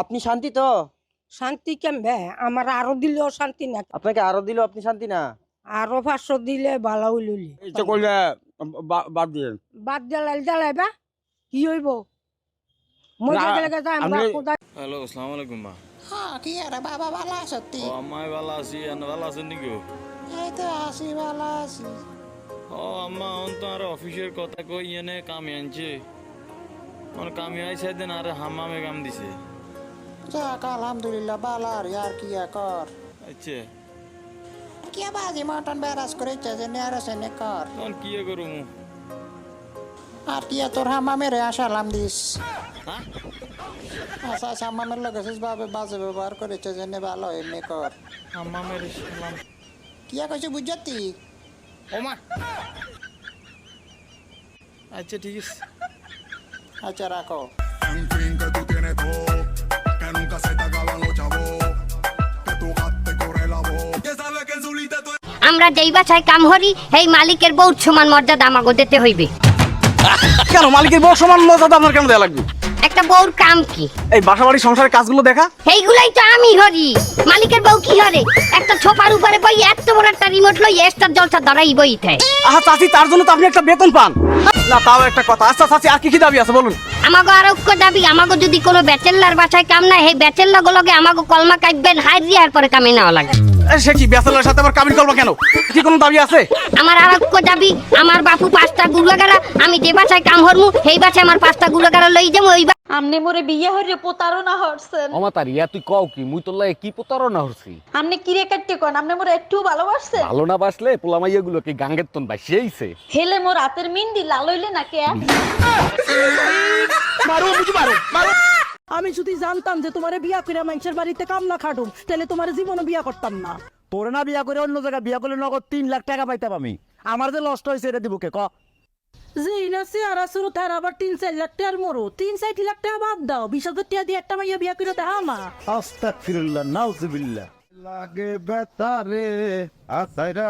আপনি শান্তি তো? শান্তি কেমবে? আমার আরো দিলেও শান্তি না, আপনাকে আরো দিল, আপনি শান্তি না? আরো 500 দিলে ভালো হইলি। ইচ্ছা করলে বাদ দিলেন। বাদ জ্বালাইবা কি হইব? মজা না, গেলে গেছে আমরা আপনি- কোথায়? হ্যালো, আসসালামু আলাইকুম মা। হ্যাঁ কি আরে বাবা ভালো আছো তুই? ও আম্মাই ভালো আছি, আপনি ভালো আছেন নাকি? এই তো আছি ভালো আছি। ও আম্মা অন তো আর অফিসের কথা কই এনে কামে আনছে। আমার কামে আইসা দিন আরে হাম্মামে কাম দিছে। যাক আলহামদুলিল্লাহ ভালো আর কি কর। আচ্ছা, কি বাজি মটন বেরাস করে যে নেয়ার সেনে কর। তখন কি করুম? আর কি তোর হামা মেরে আসালাম দিস। হ্যাঁ? আচ্ছা আচ্ছা হামামের লগে ভাবে বাজে ব্যবহার করেছে যে নে ভালো এমনি কর। হাম্মামের সালাম। কি কইছে বুঝতি? ও মা। আচ্ছা ঠিক আছে। আচ্ছা রাখো। En fin, que tú tienes todo, que nunca se te acaban los chavos, que tu gato corre la voz. Ya sabes que en su lista tú আমরা যেই বাসায় কাম করি সেই মালিকের বউ সমান মর্যাদা আমাকে দিতে হইবে। কেন মালিকের বউ সমান মর্যাদা আপনার কেন দেয়া লাগবে? একটা বউর কাম কি? এই বাসা বাড়ি সংসারের কাজগুলো দেখা। এইগুলাই তো আমি করি। মালিকের বউ কি করে? একটা ছোপার উপরে বই এত বড় একটা রিমোট লই এস্টার জলসা ধরাই বইতে। আহা চাচি, তার জন্য তো আপনি একটা বেতন পান না? তাও একটা কথা। আচ্ছা চাচি, আর কি কি দাবি আছে বলুন? আমাকে আরোগ্য দাবি, আমাকে যদি কোনো ব্যাচেলার বাসায় কাম না, সেই ব্যাচেলার গুলোকে আমাকে কলমা কাটবেন হাইরিয়ার পরে কামে নেওয়া লাগে। সে কি ব্যাচেলারের সাথে আবার কাবিন করবো কেন? কি কোনো দাবি আছে? আমার আরোগ্য দাবি, আমার বাপু 5টা গুলাগারা, আমি যে বাসায় কাম হরমু সেই বাসায় আমার 5টা গুলাগারা লই যাবো। ওই আমনে মোরে বিয়ে হইরে প্রতারণা হরছেন। অমাতার ইয়া তুই কও কি? মুই তোর লাগে কি প্রতারণা হরছি? আমনে কিরে কাটতে কোন? আমনে মোরে একটু ভালোবাসছেন? ভালো না বাসলে পোলামাইয়া গুলো কি গাঙ্গের তন বাইসেইছে? হেলে মোর রাতের মিন্দি লাল হইলে না কে? আমি যদি জানতাম যে তোমারে বিয়া করে মানুষের বাড়িতে কাম না খাটুম তাহলে তোমার জীবনে বিয়া করতাম না। তোরে না বিয়া করে অন্য জায়গায় বিয়া করলে নগদ 3 লাখ টাকা পাইতাম আমি। আমার যে নষ্ট হয়েছে এটা দিব কে ক? যে ইনাসি আর আসুর তার আবার 3-4 লাখ টাকার মরো 3-4 লাখ টাকা বাদ দাও, 20,000 টাকা দিয়ে একটা মাইয়া বিয়া করে দেখা না। আস্তাগফিরুল্লাহ, নাউজুবিল্লাহ। লাগে বেতারে আসাইরা